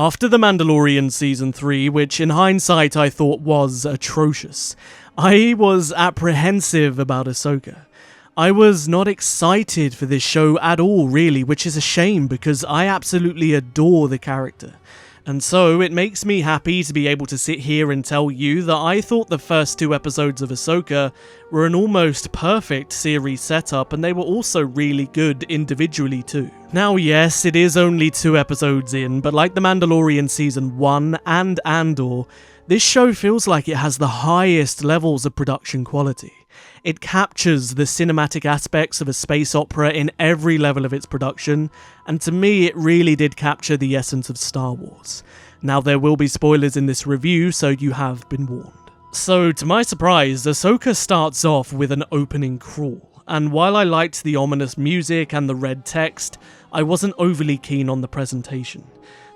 After The Mandalorian Season 3, which in hindsight I thought was atrocious, I was apprehensive about Ahsoka. I was not excited for this show at all, really, which is a shame because I absolutely adore the character. And so it makes me happy to be able to sit here and tell you that I thought the first 2 episodes of Ahsoka were an almost perfect series setup, and they were also really good individually too. Now yes, it is only 2 episodes in, but like The Mandalorian Season 1 and Andor, this show feels like it has the highest levels of production quality. It captures the cinematic aspects of a space opera in every level of its production, and to me it really did capture the essence of Star Wars. Now there will be spoilers in this review, so you have been warned. So to my surprise, Ahsoka starts off with an opening crawl, and while I liked the ominous music and the red text, I wasn't overly keen on the presentation.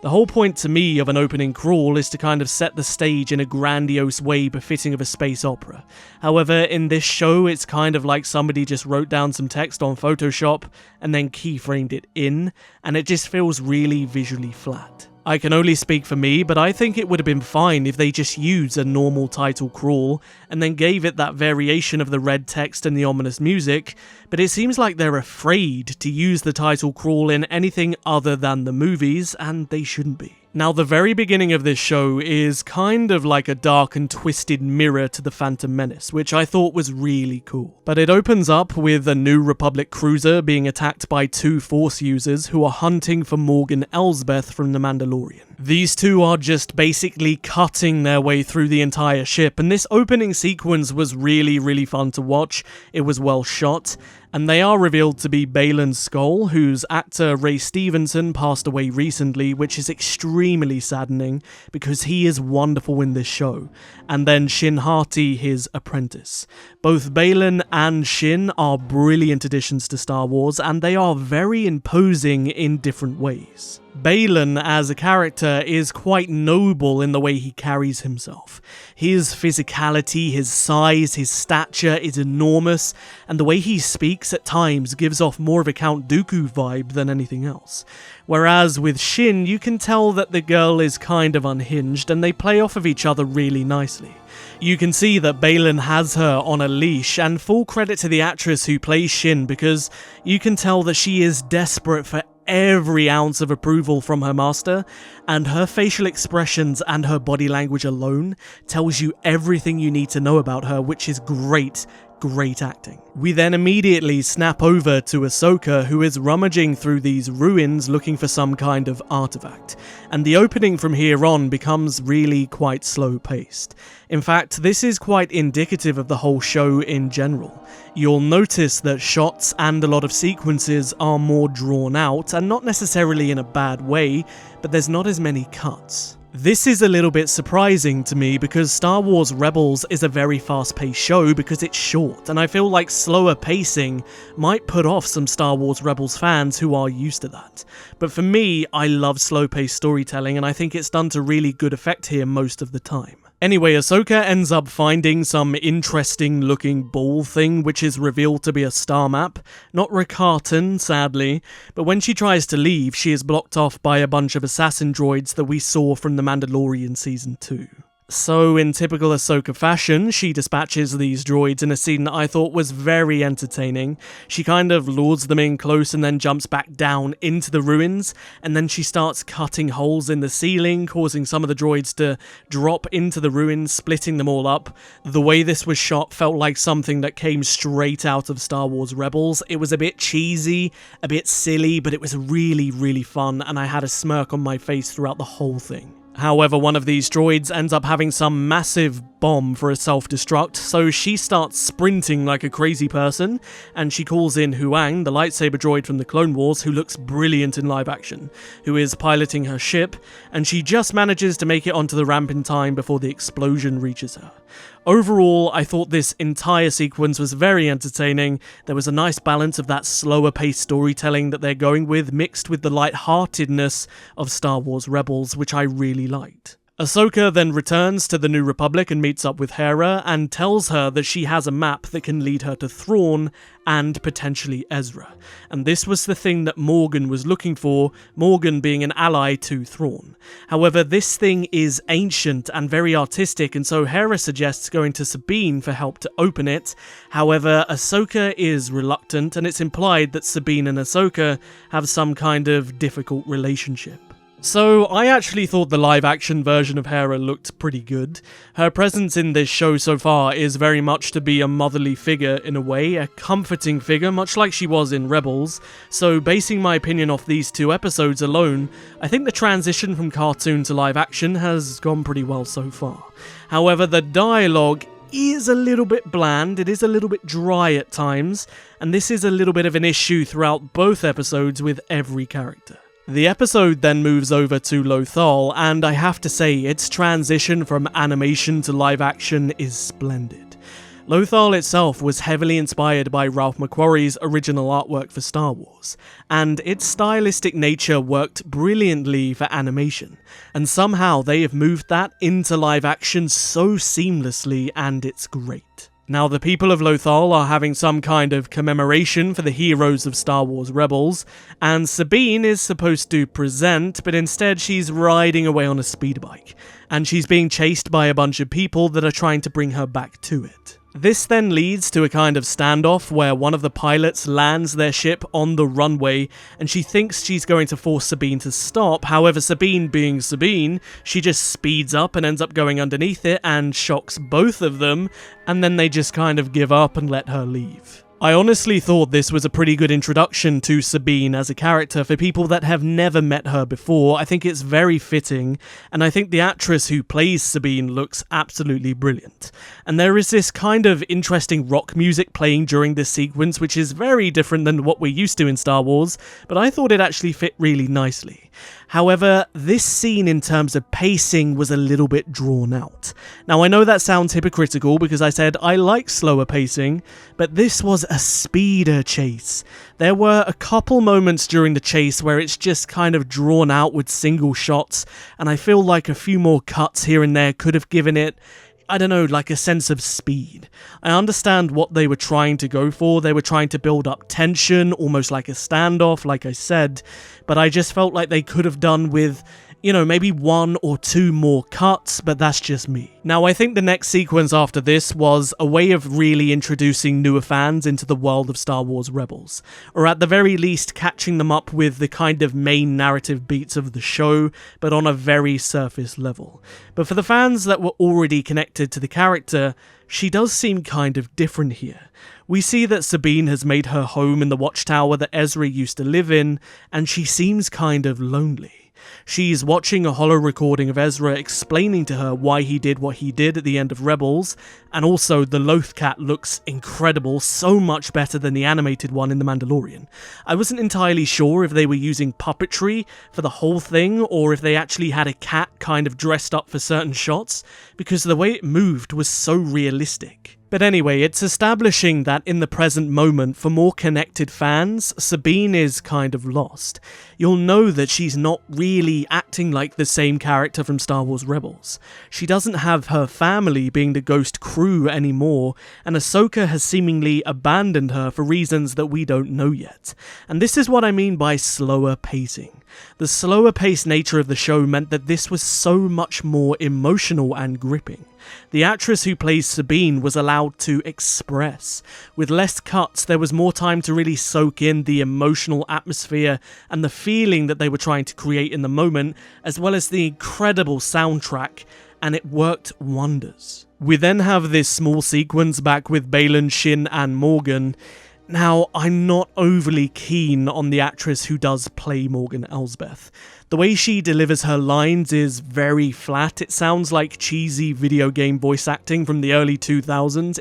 The whole point to me of an opening crawl is to kind of set the stage in a grandiose way befitting of a space opera. However, in this show, it's kind of like somebody just wrote down some text on Photoshop and then keyframed it in, and it just feels really visually flat. I can only speak for me, but I think it would have been fine if they just used a normal title crawl and then gave it that variation of the red text and the ominous music, but it seems like they're afraid to use the title crawl in anything other than the movies, and they shouldn't be. Now, the very beginning of this show is kind of like a dark and twisted mirror to the Phantom Menace, which I thought was really cool. But it opens up with a New Republic cruiser being attacked by 2 Force users who are hunting for Morgan Elsbeth from The Mandalorian. These 2 are just basically cutting their way through the entire ship, and this opening sequence was really fun to watch. It was well shot, and they are revealed to be Baylan Skoll, whose actor Ray Stevenson passed away recently, which is extremely saddening because he is wonderful in this show, and then Shin Hati, his apprentice. Both Baylan and Shin are brilliant additions to Star Wars, and they are very imposing in different ways. Baylan as a character is quite noble in the way he carries himself. His physicality, his size, his stature is enormous, and the way he speaks at times gives off more of a Count Dooku vibe than anything else. Whereas with Shin, you can tell that the girl is kind of unhinged, and they play off of each other really nicely. You can see that Baylan has her on a leash, and full credit to the actress who plays Shin, because you can tell that she is desperate for every ounce of approval from her master, and her facial expressions and her body language alone tells you everything you need to know about her, which is great acting. We then immediately snap over to Ahsoka, who is rummaging through these ruins looking for some kind of artifact, and the opening from here on becomes really quite slow paced. In fact, this is quite indicative of the whole show in general. You'll notice that shots and a lot of sequences are more drawn out, and not necessarily in a bad way, but there's not as many cuts. This is a little bit surprising to me because Star Wars Rebels is a very fast-paced show because it's short, and I feel like slower pacing might put off some Star Wars Rebels fans who are used to that. But for me, I love slow-paced storytelling, and I think it's done to really good effect here most of the time. Anyway, Ahsoka ends up finding some interesting looking ball thing which is revealed to be a star map. Not Rakatan, sadly, but when she tries to leave, she is blocked off by a bunch of assassin droids that we saw from The Mandalorian Season 2. So, in typical Ahsoka fashion, she dispatches these droids in a scene that I thought was very entertaining. She kind of lures them in close and then jumps back down into the ruins, and then she starts cutting holes in the ceiling, causing some of the droids to drop into the ruins, splitting them all up. The way this was shot felt like something that came straight out of Star Wars Rebels. It was a bit cheesy, a bit silly, but it was really fun, and I had a smirk on my face throughout the whole thing. However, one of these droids ends up having some massive bomb for a self-destruct, so she starts sprinting like a crazy person, and she calls in Huang, the lightsaber droid from the Clone Wars, who looks brilliant in live action, who is piloting her ship, and she just manages to make it onto the ramp in time before the explosion reaches her. Overall, I thought this entire sequence was very entertaining. There was a nice balance of that slower paced storytelling that they're going with, mixed with the light-heartedness of Star Wars Rebels, which I really liked. Ahsoka then returns to the New Republic and meets up with Hera and tells her that she has a map that can lead her to Thrawn and potentially Ezra. And this was the thing that Morgan was looking for, Morgan being an ally to Thrawn. However, this thing is ancient and very artistic, and so Hera suggests going to Sabine for help to open it. However, Ahsoka is reluctant, and it's implied that Sabine and Ahsoka have some kind of difficult relationship. So, I actually thought the live-action version of Hera looked pretty good. Her presence in this show so far is very much to be a motherly figure in a way, a comforting figure, much like she was in Rebels. So, basing my opinion off these 2 episodes alone, I think the transition from cartoon to live-action has gone pretty well so far. However, the dialogue is a little bit bland, it is a little bit dry at times, and this is a little bit of an issue throughout both episodes with every character. The episode then moves over to Lothal, and I have to say, its transition from animation to live action is splendid. Lothal itself was heavily inspired by Ralph McQuarrie's original artwork for Star Wars, and its stylistic nature worked brilliantly for animation, and somehow they have moved that into live action so seamlessly, and it's great. Now, the people of Lothal are having some kind of commemoration for the heroes of Star Wars Rebels, and Sabine is supposed to present, but instead she's riding away on a speed bike, and she's being chased by a bunch of people that are trying to bring her back to it. This then leads to a kind of standoff where one of the pilots lands their ship on the runway, and she thinks she's going to force Sabine to stop. However, Sabine being Sabine, she just speeds up and ends up going underneath it and shocks both of them, and then they just kind of give up and let her leave. I honestly thought this was a pretty good introduction to Sabine as a character for people that have never met her before. I think it's very fitting, and I think the actress who plays Sabine looks absolutely brilliant. And there is this kind of interesting rock music playing during this sequence, which is very different than what we're used to in Star Wars, but I thought it actually fit really nicely. However, this scene in terms of pacing was a little bit drawn out. Now, I know that sounds hypocritical because I said I like slower pacing, but this was a speeder chase. There were a couple moments during the chase where it's just kind of drawn out with single shots, and I feel like a few more cuts here and there could have given it, I don't know, like a sense of speed. I understand what they were trying to go for. They were trying to build up tension, almost like a standoff, like I said, but I just felt like they could have done with, maybe 1 or 2 more cuts, but that's just me. Now, I think the next sequence after this was a way of really introducing newer fans into the world of Star Wars Rebels, or at the very least catching them up with the kind of main narrative beats of the show, but on a very surface level. But for the fans that were already connected to the character, she does seem kind of different here. We see that Sabine has made her home in the watchtower that Ezra used to live in, and she seems kind of lonely. She's watching a holo recording of Ezra explaining to her why he did what he did at the end of Rebels, and also the Loth Cat looks incredible, so much better than the animated one in The Mandalorian. I wasn't entirely sure if they were using puppetry for the whole thing, or if they actually had a cat kind of dressed up for certain shots, because the way it moved was so realistic. But anyway, it's establishing that in the present moment, for more connected fans, Sabine is kind of lost. You'll know that she's not really acting like the same character from Star Wars Rebels. She doesn't have her family being the Ghost crew anymore, and Ahsoka has seemingly abandoned her for reasons that we don't know yet. And this is what I mean by slower pacing. The slower paced nature of the show meant that this was so much more emotional and gripping. The actress who plays Sabine was allowed to express. With less cuts, there was more time to really soak in the emotional atmosphere and the feeling that they were trying to create in the moment, as well as the incredible soundtrack, and it worked wonders. We then have this small sequence back with Baylan, Shin, and Morgan. Now, I'm not overly keen on the actress who does play Morgan Elsbeth. The way she delivers her lines is very flat. It sounds like cheesy video game voice acting from the early 2000s.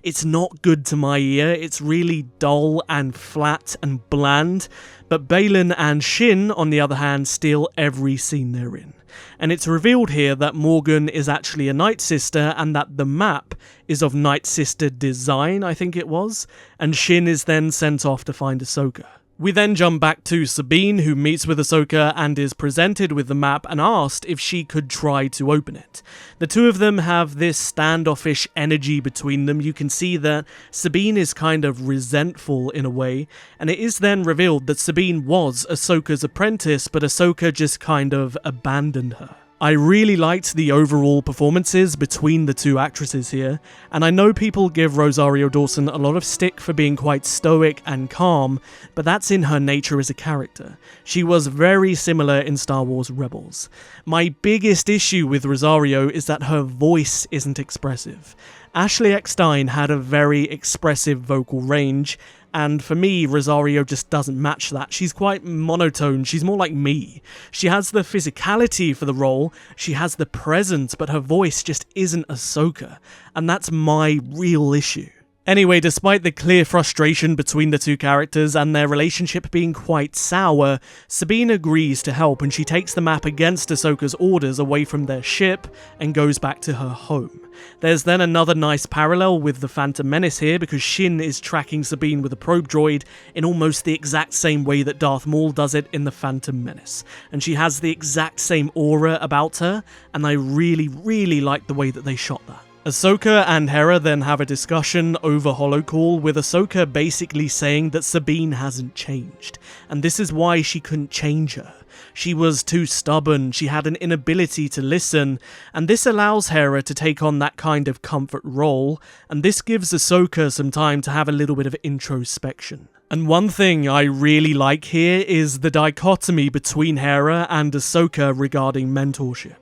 It's not good to my ear. It's really dull and flat and bland. But Baylan and Shin, on the other hand, steal every scene they're in. And it's revealed here that Morgan is actually a Night Sister, and that the map is of Night Sister design, I think it was, and Shin is then sent off to find Ahsoka. We then jump back to Sabine, who meets with Ahsoka and is presented with the map and asked if she could try to open it. The two of them have this standoffish energy between them. You can see that Sabine is kind of resentful in a way, and it is then revealed that Sabine was Ahsoka's apprentice, but Ahsoka just kind of abandoned her. I really liked the overall performances between the two actresses here, and I know people give Rosario Dawson a lot of stick for being quite stoic and calm, but that's in her nature as a character. She was very similar in Star Wars Rebels. My biggest issue with Rosario is that her voice isn't expressive. Ashley Eckstein had a very expressive vocal range, and for me, Rosario just doesn't match that. She's quite monotone, she's more like me. She has the physicality for the role, she has the presence, but her voice just isn't Ahsoka, and that's my real issue. Anyway, despite the clear frustration between the two characters and their relationship being quite sour, Sabine agrees to help and she takes the map against Ahsoka's orders away from their ship and goes back to her home. There's then another nice parallel with the Phantom Menace here because Shin is tracking Sabine with a probe droid in almost the exact same way that Darth Maul does it in the Phantom Menace. And she has the exact same aura about her, and I really like the way that they shot that. Ahsoka and Hera then have a discussion over holocall, with Ahsoka basically saying that Sabine hasn't changed, and this is why she couldn't change her. She was too stubborn, she had an inability to listen, and this allows Hera to take on that kind of comfort role, and this gives Ahsoka some time to have a little bit of introspection. And one thing I really like here is the dichotomy between Hera and Ahsoka regarding mentorship.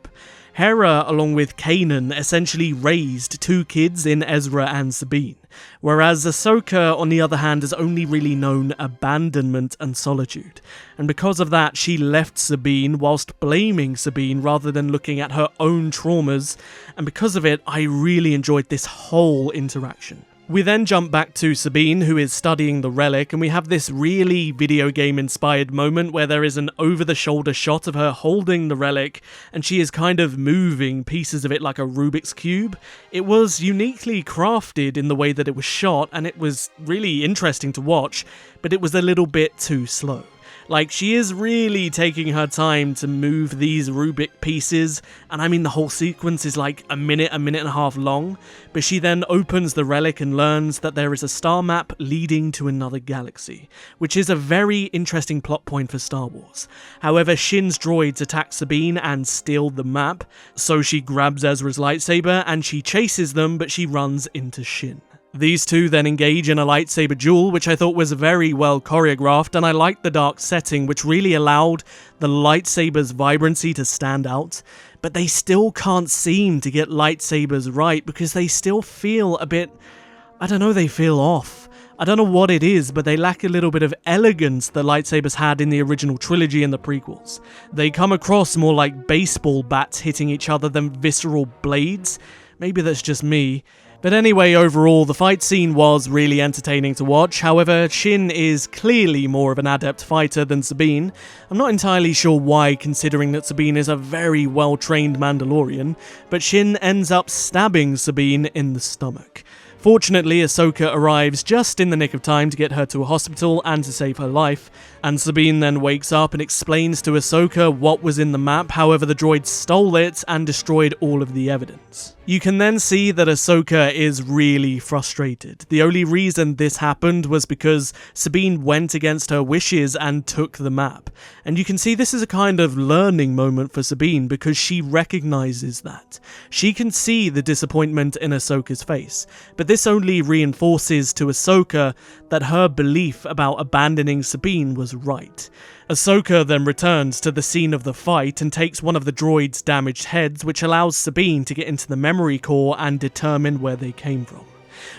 Hera, along with Kanan, essentially raised two kids in Ezra and Sabine, whereas Ahsoka, on the other hand, has only really known abandonment and solitude. And because of that, she left Sabine whilst blaming Sabine rather than looking at her own traumas, and because of it, I really enjoyed this whole interaction. We then jump back to Sabine, who is studying the relic, and we have this really video game inspired moment where there is an over-the-shoulder shot of her holding the relic, and she is kind of moving pieces of it like a Rubik's Cube. It was uniquely crafted in the way that it was shot, and it was really interesting to watch, but it was a little bit too slow. Like, she is really taking her time to move these Rubik pieces, and I mean the whole sequence is like a minute and a half long, but she then opens the relic and learns that there is a star map leading to another galaxy, which is a very interesting plot point for Star Wars. However, Shin's droids attack Sabine and steal the map, so she grabs Ezra's lightsaber and she chases them, but she runs into Shin. These two then engage in a lightsaber duel, which I thought was very well choreographed, and I liked the dark setting, which really allowed the lightsaber's vibrancy to stand out, but they still can't seem to get lightsabers right, because they still feel a bit, I don't know, they feel off. I don't know what it is, but they lack a little bit of elegance the lightsabers had in the original trilogy and the prequels. They come across more like baseball bats hitting each other than visceral blades. Maybe that's just me. But anyway, overall, the fight scene was really entertaining to watch. However, Shin is clearly more of an adept fighter than Sabine. I'm not entirely sure why, considering that Sabine is a very well-trained Mandalorian, but Shin ends up stabbing Sabine in the stomach. Fortunately, Ahsoka arrives just in the nick of time to get her to a hospital and to save her life, and Sabine then wakes up and explains to Ahsoka what was in the map. However, the droids stole it and destroyed all of the evidence. You can then see that Ahsoka is really frustrated. The only reason this happened was because Sabine went against her wishes and took the map. And you can see this is a kind of learning moment for Sabine because she recognizes that. She can see the disappointment in Ahsoka's face, but this only reinforces to Ahsoka that her belief about abandoning Sabine was right. Ahsoka then returns to the scene of the fight and takes one of the droid's damaged heads, which allows Sabine to get into the memory core and determine where they came from.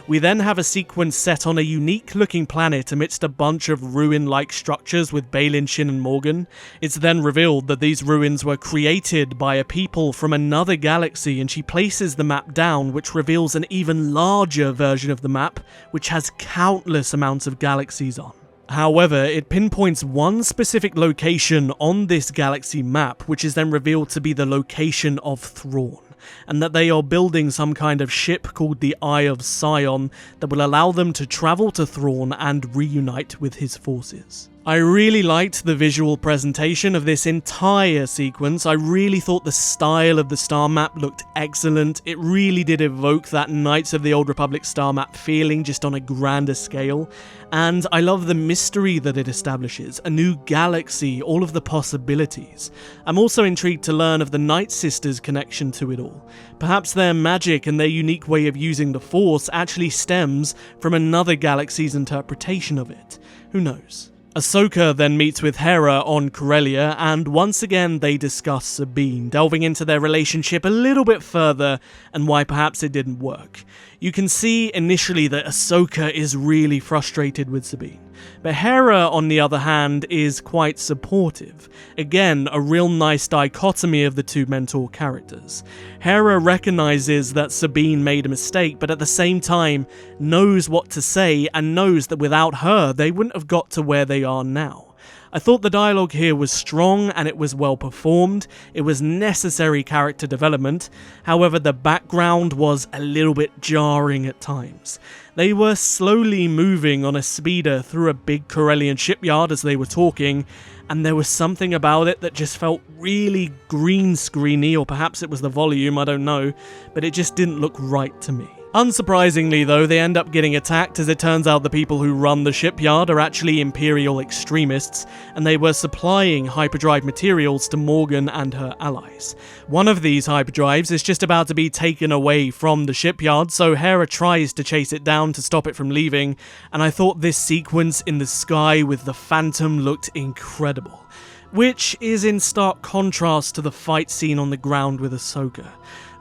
We then have a sequence set on a unique looking planet amidst a bunch of ruin-like structures with Baylan, Shin and Morgan. It's then revealed that these ruins were created by a people from another galaxy, and she places the map down, which reveals an even larger version of the map, which has countless amounts of galaxies on. However, it pinpoints one specific location on this galaxy map, which is then revealed to be the location of Thrawn, and that they are building some kind of ship called the Eye of Sion that will allow them to travel to Thrawn and reunite with his forces. I really liked the visual presentation of this entire sequence. I really thought the style of the star map looked excellent. It really did evoke that Knights of the Old Republic star map feeling, just on a grander scale. And I love the mystery that it establishes, a new galaxy, all of the possibilities. I'm also intrigued to learn of the Night Sisters' connection to it all. Perhaps their magic and their unique way of using the Force actually stems from another galaxy's interpretation of it. Who knows? Ahsoka then meets with Hera on Corellia, and once again they discuss Sabine, delving into their relationship a little bit further and why perhaps it didn't work. You can see initially that Ahsoka is really frustrated with Sabine, but Hera, on the other hand, is quite supportive. Again, a real nice dichotomy of the two mentor characters. Hera recognizes that Sabine made a mistake, but at the same time knows what to say and knows that without her, they wouldn't have got to where they are now. I thought the dialogue here was strong and it was well performed. It was necessary character development. However, the background was a little bit jarring at times. They were slowly moving on a speeder through a big Corellian shipyard as they were talking, and there was something about it that just felt really green screeny, or perhaps it was the volume, I don't know, but it just didn't look right to me. Unsurprisingly though, they end up getting attacked, as it turns out the people who run the shipyard are actually Imperial extremists, and they were supplying hyperdrive materials to Morgan and her allies. One of these hyperdrives is just about to be taken away from the shipyard, so Hera tries to chase it down to stop it from leaving, and I thought this sequence in the sky with the Phantom looked incredible, which is in stark contrast to the fight scene on the ground with Ahsoka.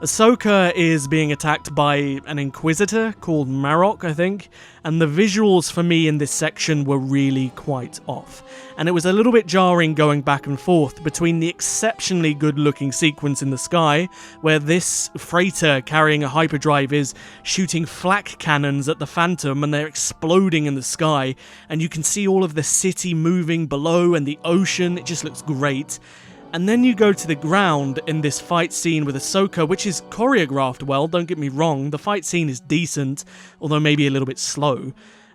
Ahsoka is being attacked by an Inquisitor called Marok, I think, and the visuals for me in this section were really quite off. And it was a little bit jarring going back and forth between the exceptionally good-looking sequence in the sky, where this freighter carrying a hyperdrive is shooting flak cannons at the Phantom and they're exploding in the sky, and you can see all of the city moving below and the ocean. It just looks great. And then you go to the ground in this fight scene with Ahsoka, which is choreographed well, don't get me wrong. The fight scene is decent, although maybe a little bit slow.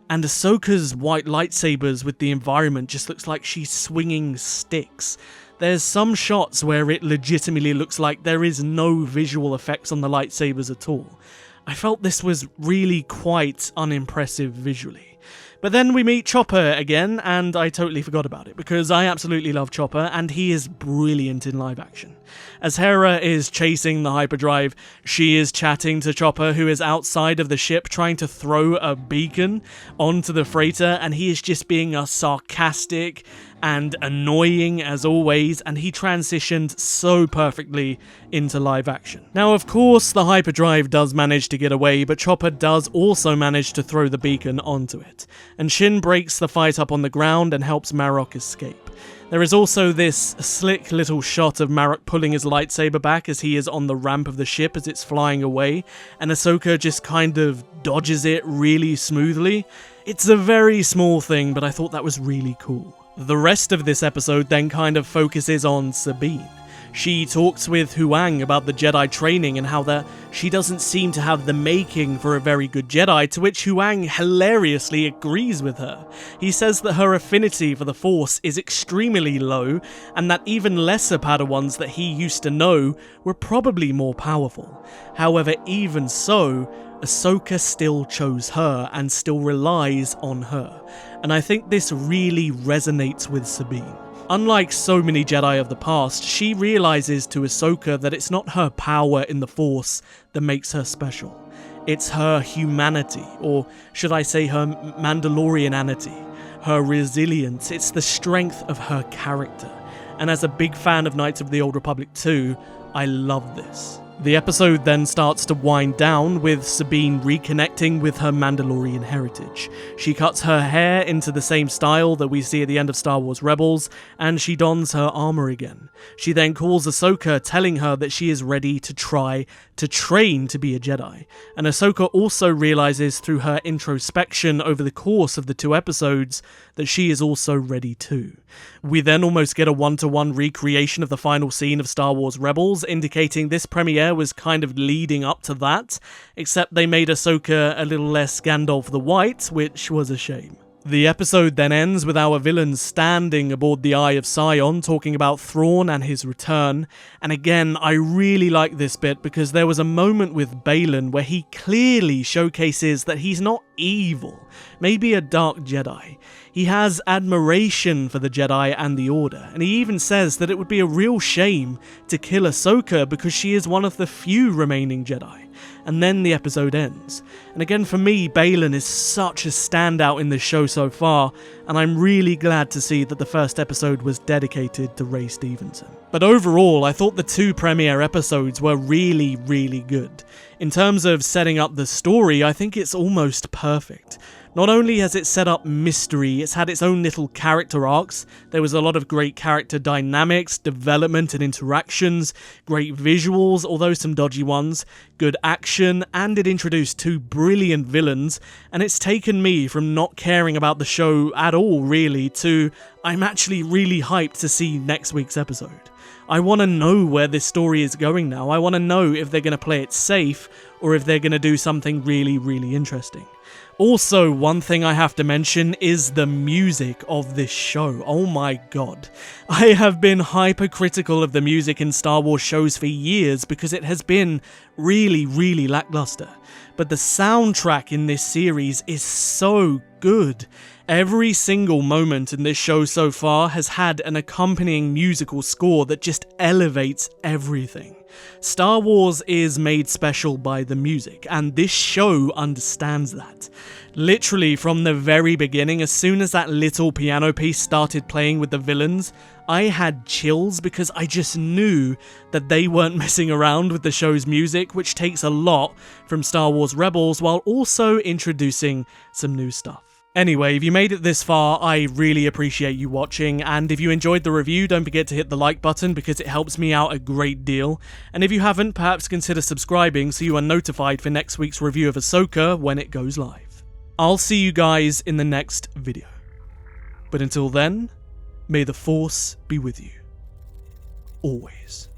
And Ahsoka's white lightsabers with the environment just looks like she's swinging sticks. There's some shots where it legitimately looks like there is no visual effects on the lightsabers at all. I felt this was really quite unimpressive visually. But then we meet Chopper again, and I totally forgot about it, because I absolutely love Chopper, and he is brilliant in live action. As Hera is chasing the hyperdrive, she is chatting to Chopper, who is outside of the ship trying to throw a beacon onto the freighter, and he is just being a sarcastic and annoying as always, and he transitioned so perfectly into live action. Now, of course, the hyperdrive does manage to get away, but Chopper does also manage to throw the beacon onto it, and Shin breaks the fight up on the ground and helps Marok escape. There is also this slick little shot of Marok pulling his lightsaber back as he is on the ramp of the ship as it's flying away, and Ahsoka just kind of dodges it really smoothly. It's a very small thing, but I thought that was really cool. The rest of this episode then kind of focuses on Sabine. She talks with Huang about the Jedi training and how that she doesn't seem to have the making for a very good Jedi, to which Huang hilariously agrees with her. He says that her affinity for the Force is extremely low, and that even lesser Padawans that he used to know were probably more powerful. However, even so, Ahsoka still chose her and still relies on her, and I think this really resonates with Sabine. Unlike so many Jedi of the past, she realizes to Ahsoka that it's not her power in the Force that makes her special. It's her humanity, or should I say her Mandalorianity, her resilience. It's the strength of her character. And as a big fan of Knights of the Old Republic 2, I love this. The episode then starts to wind down with Sabine reconnecting with her Mandalorian heritage. She cuts her hair into the same style that we see at the end of Star Wars Rebels, and she dons her armor again. She then calls Ahsoka, telling her that she is ready to try to train to be a Jedi. And Ahsoka also realizes through her introspection over the course of the 2 episodes that she is also ready too. We then almost get a one-to-one recreation of the final scene of Star Wars Rebels, indicating this premiere was kind of leading up to that, except they made Ahsoka a little less Gandalf the White, which was a shame. The episode then ends with our villains standing aboard the Eye of Sion talking about Thrawn and his return, and again I really like this bit because there was a moment with Balin where he clearly showcases that he's not evil, maybe a dark Jedi. He has admiration for the Jedi and the Order, and he even says that it would be a real shame to kill Ahsoka because she is one of the few remaining Jedi. And then the episode ends. And again, for me, Balin is such a standout in this show so far, and I'm really glad to see that the first episode was dedicated to Ray Stevenson. But overall, I thought the 2 premiere episodes were really, really good. In terms of setting up the story, I think it's almost perfect. Not only has it set up mystery, it's had its own little character arcs. There was a lot of great character dynamics, development and interactions, great visuals, although some dodgy ones, good action, and it introduced 2 brilliant villains, and it's taken me from not caring about the show at all really to I'm actually really hyped to see next week's episode. I want to know where this story is going now. I want to know if they're going to play it safe or if they're going to do something really, really interesting. Also, one thing I have to mention is the music of this show. Oh my god. I have been hypercritical of the music in Star Wars shows for years because it has been really, really lackluster. But the soundtrack in this series is so good. Every single moment in this show so far has had an accompanying musical score that just elevates everything. Star Wars is made special by the music, and this show understands that. Literally from the very beginning, as soon as that little piano piece started playing with the villains, I had chills because I just knew that they weren't messing around with the show's music, which takes a lot from Star Wars Rebels while also introducing some new stuff. Anyway, if you made it this far, I really appreciate you watching, and if you enjoyed the review, don't forget to hit the like button because it helps me out a great deal, and if you haven't, perhaps consider subscribing so you are notified for next week's review of Ahsoka when it goes live. I'll see you guys in the next video. But until then, may the Force be with you. Always.